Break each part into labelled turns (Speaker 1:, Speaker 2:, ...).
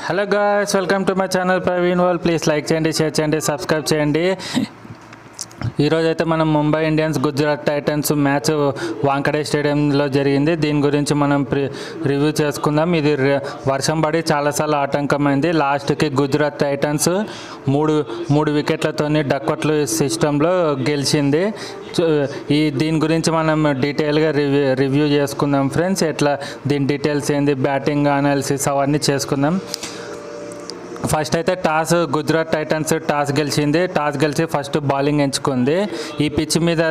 Speaker 1: Hello guys, welcome to my channel Praveen world. Please like చేయండి, share చేయండి, subscribe చేయండి. ఈరోజు అయితే మనం Mumbai Indians Gujarat Titans match Wankhede స్టేడియంలో జరిగింది. దీని గురించి మనం రివ్యూ చేసుకుందాం. ఇది వర్షం పడి చాలాసార్లు ఆటంకమైంది. లాస్ట్కి గుజరాత్ టైటన్స్ మూడు వికెట్లతోని డక్వట్లు సిస్టంలో గెలిచింది. దీని గురించి మనం డీటెయిల్గా రివ్యూ చేసుకుందాం ఫ్రెండ్స్. ఎట్లా దీని డీటెయిల్స్ ఏంది, బ్యాటింగ్ అనాలిసిస్ అవన్నీ చేసుకుందాం. ఫస్ట్ అయితే గుజరాత్ టైటన్స్ టాస్ గెలిచి ఫస్ట్ బౌలింగ్ ఎంచుకుంది. ఈ పిచ్ మీద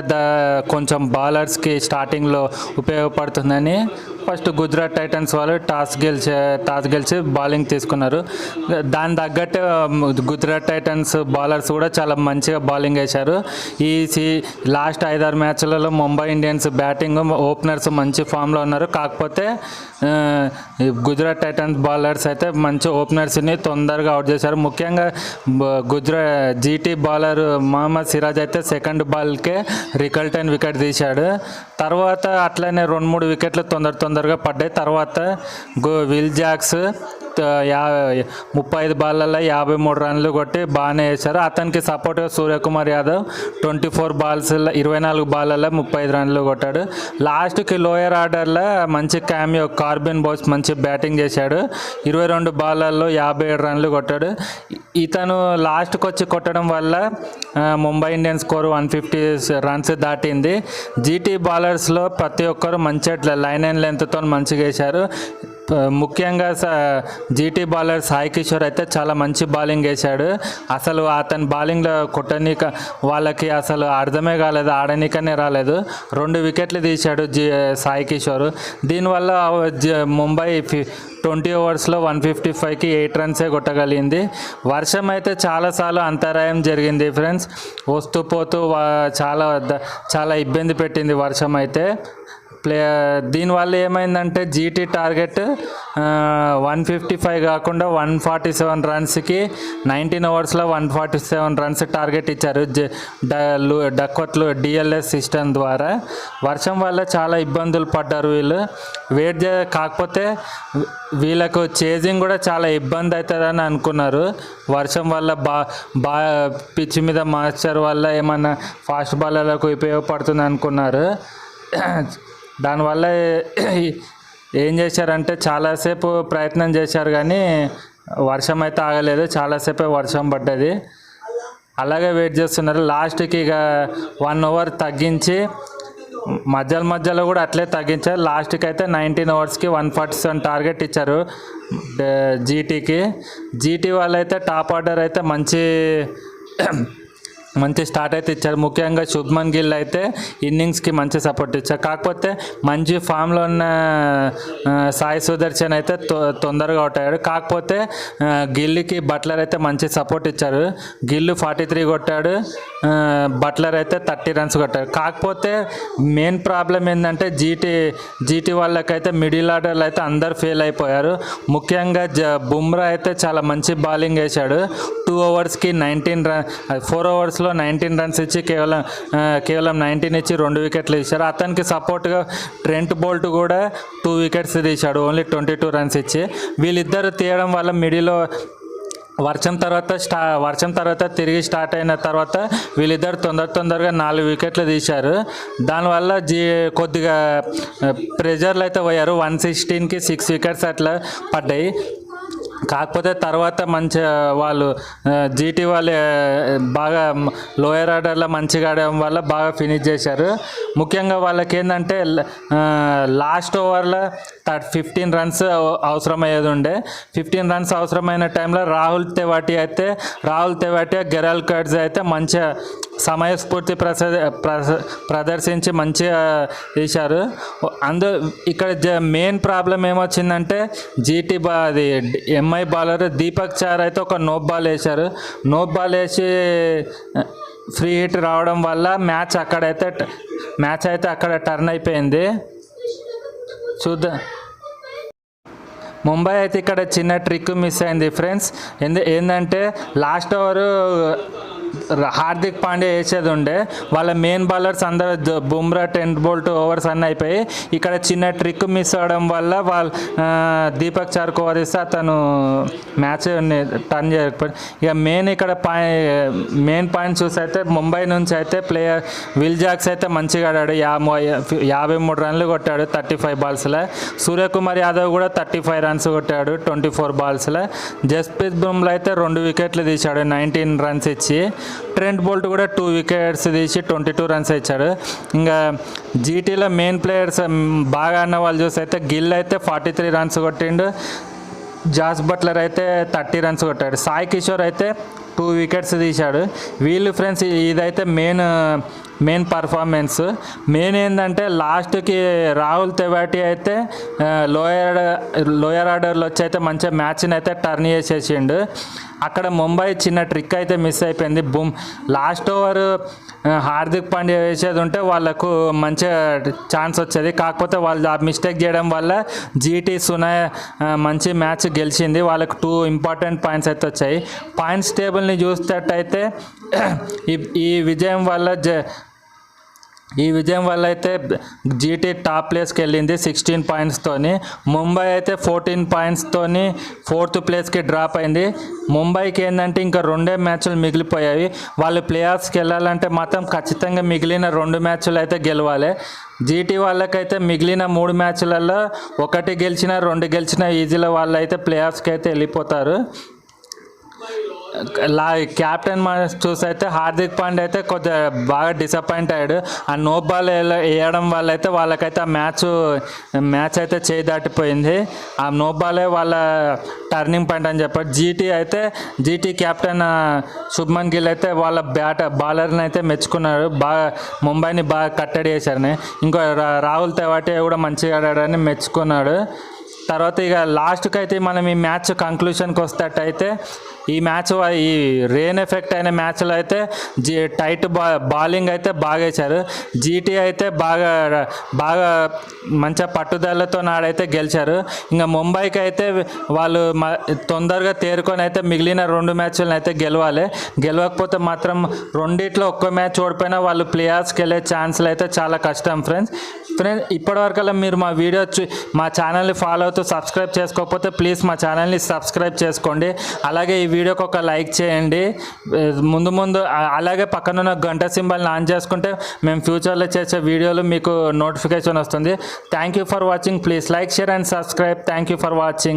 Speaker 1: కొంచెం బౌలర్స్కి స్టార్టింగ్లో ఉపయోగపడుతుందని ఫస్ట్ గుజరాత్ టైటన్స్ వాళ్ళు టాస్ గెలిచి బౌలింగ్ తీసుకున్నారు. దాని తగ్గట్టు గుజరాత్ టైటన్స్ బౌలర్స్ కూడా చాలా మంచిగా బౌలింగ్ వేశారు. లాస్ట్ 5-6 మ్యాచ్లలో ముంబై ఇండియన్స్ బ్యాటింగ్ ఓపెనర్స్ మంచి ఫామ్లో ఉన్నారు. కాకపోతే గుజరాత్ టైటన్స్ బౌలర్స్ అయితే మంచి ఓపెనర్స్ని తొందరగా అవుట్ చేశారు. ముఖ్యంగా జీటీ బౌలర్ మహమ్మద్ సిరాజ్ అయితే సెకండ్ బాల్కే రికల్టన్ వికెట్ తీశాడు. తర్వాత అట్లనే 2-3 వికెట్లు తొందరగా పడ్డాయి. తర్వాత విల్ జాక్స్ 35 బాళ్ళల్లో 53 రన్లు కొట్టి బాగానే వేశారు. అతనికి సపోర్ట్గా సూర్యకుమార్ యాదవ్ 24 బాళ్ళల్లో 35 రన్లు కొట్టాడు. లాస్ట్కి లోయర్ ఆర్డర్లో మంచి క్యామియో కార్బిన్ బోస్ మంచి బ్యాటింగ్ చేశాడు. 22 బాళ్ళల్లో 57 రన్లు కొట్టాడు. ఇతను లాస్ట్కి వచ్చి కొట్టడం వల్ల ముంబై ఇండియన్స్ స్కోర్ 150 రన్స్ దాటింది. జీటీ బౌలర్స్లో ప్రతి ఒక్కరు మంచిగా లైన్ అండ్ లెంత్తో మంచిగా వేశారు. ముఖ్యంగా జీటీ బౌలర్ సాయి కిషోర్ అయితే చాలా మంచి బౌలింగ్ వేశాడు. అసలు అతని బౌలింగ్లో కొట్టనీక వాళ్ళకి అసలు అర్థమే కాలేదు, ఆడనీకనే రాలేదు. 2 వికెట్లు తీశాడు సాయి కిషోర్. దీనివల్ల ముంబై 20 ఓవర్స్లో 155కి 8 రన్సే కొట్టగలిగింది. వర్షం అయితే చాలాసార్లు అంతరాయం జరిగింది ఫ్రెండ్స్. వస్తూ పోతూ చాలా ఇబ్బంది పెట్టింది వర్షం అయితే. దీనివల్ల ఏమైందంటే జీటీ టార్గెట్ 155 కాకుండా 147 రన్స్కి 19 ఓవర్స్లో 147 రన్స్ టార్గెట్ ఇచ్చారు డక్వట్లు డిఎల్ఎస్ సిస్టమ్ ద్వారా. వర్షం వల్ల చాలా ఇబ్బందులు పడ్డారు వీళ్ళు. కాకపోతే వీళ్ళకు చేజింగ్ కూడా చాలా ఇబ్బంది అవుతుందని అనుకున్నారు. వర్షం వల్ల పిచ్ మీద మాయిశ్చర్ వల్ల ఏమన్నా ఫాస్ట్ బాలర్లకు ఉపయోగపడుతుంది అనుకున్నారు. దానివల్ల ఏం చేశారంటే చాలాసేపు ప్రయత్నం చేశారు కానీ వర్షం అయితే ఆగలేదు. చాలాసేపే వర్షం పడ్డది. అలాగే వెయిట్ చేస్తున్నారు. లాస్ట్కి ఇక 1 ఓవర్ తగ్గించి మధ్యలో కూడా అట్లే తగ్గించారు. లాస్ట్కి అయితే 19 ఓవర్స్కి 147 టార్గెట్ ఇచ్చారు జీటీకి. జీటీ వాళ్ళైతే టాప్ ఆర్డర్ అయితే మంచి స్టార్ట్ అయితే ఇచ్చారు. ముఖ్యంగా శుభ్మన్ గిల్ అయితే ఇన్నింగ్స్కి మంచి సపోర్ట్ ఇచ్చారు. కాకపోతే మంచి ఫామ్లో ఉన్న సాయి సుదర్శన్ అయితే తొందరగా అవుట్ అయ్యాడు. కాకపోతే గిల్కి బట్లర్ అయితే మంచి సపోర్ట్ ఇచ్చారు. గిల్లు 43 కొట్టాడు, బట్లర్ అయితే 30 రన్స్ కొట్టాడు. కాకపోతే మెయిన్ ప్రాబ్లం ఏంటంటే జీటీ వాళ్ళకైతే మిడిల్ ఆర్డర్లో అయితే అందరు ఫెయిల్ అయిపోయారు. ముఖ్యంగా బుమ్రా అయితే చాలా మంచి బౌలింగ్ వేశాడు. 2 ఓవర్స్కి 4 ఓవర్స్లో 19 రన్స్ ఇచ్చి కేవలం 19 ఇచ్చి 2 వికెట్లు తీశారు. అతనికి సపోర్ట్గా ట్రెంట్ బోల్ట్ కూడా 2 వికెట్స్ తీశాడు, ఓన్లీ 22 రన్స్ ఇచ్చి. వీళ్ళిద్దరు తీయడం వల్ల మిడిల్లో వర్షం తర్వాత తిరిగి స్టార్ట్ అయిన తర్వాత వీళ్ళిద్దరు తొందరగా 4 వికెట్లు తీశారు. దానివల్ల కొద్దిగా ప్రెజర్లు అయితే పోయారు. 116కి 6 వికెట్స్ అట్లా పడ్డాయి. కాకపోతే తర్వాత వాళ్ళు జీటీ వాళ్ళు బాగా లోయర్ ఆర్డర్లో మంచిగా ఆడడం వల్ల బాగా ఫినిష్ చేశారు. ముఖ్యంగా వాళ్ళకి ఏంటంటే లాస్ట్ ఓవర్లో 15 రన్స్ అవసరమయ్యేది ఉండే. 15 రన్స్ అవసరమైన టైంలో రాహుల్ తెవాటియా గెరాల్ కడ్జ్ అయితే మంచిగా సమయస్ఫూర్తి ప్రదర్శించి మంచిగా వేశారు. ఇక్కడ మెయిన్ ప్రాబ్లం ఏమొచ్చిందంటే GT MI bowler Deepak Chahar అయితే ఒక నో బాల్ వేసి ఫ్రీ హిట్ రావడం వల్ల మ్యాచ్ అయితే అక్కడ టర్న్ అయిపోయింది. చూద్దాం. ముంబై అయితే ఇక్కడ చిన్న ట్రిక్ మిస్ అయింది ఫ్రెండ్స్. ఏంటంటే లాస్ట్ ఓవర్ హార్దిక్ పాండ్యా వేసేది ఉండే. వాళ్ళ మెయిన్ బౌలర్స్ అందరూ బుమ్రా 10 బోల్ట్ ఓవర్స్ అన్నీ అయిపోయి ఇక్కడ చిన్న ట్రిక్ మిస్ అవ్వడం వల్ల వాళ్ళు దీపక్ చార్ ఓవర్ ఇస్తే అతను మ్యాచ్ టర్న్ చేయకపోయి. ఇక మెయిన్ పాయింట్ చూసి అయితే ముంబై నుంచి అయితే ప్లేయర్ విల్ జాక్స్ అయితే మంచిగా ఆడాడు. 53 రన్లు కొట్టాడు 35 బాల్స్లో. సూర్యకుమార్ యాదవ్ కూడా 35 రన్స్ కొట్టాడు 24 బాల్స్లో. జస్ప్రీత్ బుమ్రా అయితే 2 వికెట్లు తీశాడు 19 రన్స్ ఇచ్చి. ట్రెంట్ బోల్ట్ కూడా 2 వికెట్స్ తీసి 22 రన్స్ ఇచ్చాడు. ఇంకా జీటీలో మెయిన్ ప్లేయర్స్ బాగా ఆడిన వాళ్ళు చూసి అయితే గిల్ అయితే 43 రన్స్ కొట్టిండు. జాస్ బట్లర్ అయితే 30 రన్స్ కొట్టాడు. సాయి కిషోర్ అయితే 2 వికెట్స్ తీశాడు. వీళ్ళు ఫ్రెండ్స్ ఇదైతే మెయిన్ పర్ఫార్మెన్స్. మెయిన్ ఏంటంటే లాస్ట్కి రాహుల్ తెవాటి అయితే లోయర్ ఆర్డర్లో వచ్చి అయితే మంచిగా మ్యాచ్ని అయితే టర్న్ చేసేసిండు. అక్కడ ముంబై చిన్న ట్రిక్ అయితే మిస్ అయిపోయింది. లాస్ట్ ఓవర్ హార్దిక్ పాండ్యా వేసేది ఉంటే వాళ్ళకు మంచిగా ఛాన్స్ వచ్చేది. కాకపోతే వాళ్ళు ఆ మిస్టేక్ చేయడం వల్ల జీటీ మంచి మ్యాచ్ గెలిచింది. వాళ్ళకు 2 ఇంపార్టెంట్ పాయింట్స్ అయితే వచ్చాయి. పాయింట్స్ టేబుల్ని చూసేటట్టయితే ఈ విజయం వల్ల అయితే జీటీ టాప్ ప్లేస్కి వెళ్ళింది 16 పాయింట్స్తోని. ముంబై అయితే 14 పాయింట్స్తోని 4th ప్లేస్కి డ్రాప్ అయింది. ముంబైకి ఏంటంటే ఇంకా 2 మ్యాచ్లు మిగిలిపోయాయి. వాళ్ళు ప్లే ఆఫ్స్కి వెళ్ళాలంటే మాత్రం ఖచ్చితంగా మిగిలిన 2 మ్యాచ్లు అయితే గెలవాలి. జీటీ వాళ్ళకైతే మిగిలిన 3 మ్యాచ్లలో 1 గెలిచినా 2 గెలిచినా ఈజీలో వాళ్ళు అయితే ప్లే ఆఫ్స్కి అయితే వెళ్ళిపోతారు. క్యాప్టెన్ చూసి అయితే హార్దిక్ పాండ్యా అయితే కొద్దిగా బాగా డిసప్పాయింట్ అయ్యాడు. ఆ నో బాల్ వేయడం వల్ల అయితే వాళ్ళకైతే ఆ మ్యాచ్ అయితే చేయి దాటిపోయింది. ఆ నో బాలే వాళ్ళ టర్నింగ్ పాయింట్ అని చెప్పారు. జీటీ క్యాప్టెన్ శుభ్మన్ గిల్ అయితే వాళ్ళ బౌలర్ని అయితే మెచ్చుకున్నారు. బాగా ముంబైని బాగా కట్టడి చేశారని. ఇంకో రాహుల్ తెవాటి కూడా మంచిగా ఆడాడని మెచ్చుకున్నాడు. తర్వాత ఇక లాస్ట్కి అయితే మనం ఈ మ్యాచ్ కంక్లూషన్కి వస్తేటైతే ఈ రెయిన్ ఎఫెక్ట్ అయిన మ్యాచ్లో అయితే టైట్ బౌలింగ్ అయితే బాగా వేశారు. జీటీ అయితే బాగా మంచిగా పట్టుదలతో నాడైతే గెలిచారు. ఇంకా ముంబైకి అయితే వాళ్ళు తొందరగా తేరుకొని అయితే మిగిలిన 2 మ్యాచ్లను అయితే గెలవకపోతే మాత్రం రెండిట్లో ఒక్క మ్యాచ్ ఓడిపోయినా వాళ్ళు ప్లే ఆఫ్స్కి వెళ్ళే ఛాన్స్లు అయితే చాలా కష్టం ఫ్రెండ్స్. ఇప్పటివరకల్లా మీరు మా ఛానల్ని ఫాలో అవుతూ సబ్స్క్రైబ్ చేసుకోకపోతే ప్లీజ్ మా ఛానల్ని సబ్స్క్రైబ్ చేసుకోండి. అలాగే ఈ వీడియోకి ఒక లైక్ చేయండి. ముందు అలాగే పక్కనున్న గంట సింబల్ని ఆన్ చేసుకుంటే మేము ఫ్యూచర్లో చేసే వీడియోలు మీకు నోటిఫికేషన్ వస్తుంది. Thank you for watching. Please like, share and subscribe. Thank you for watching.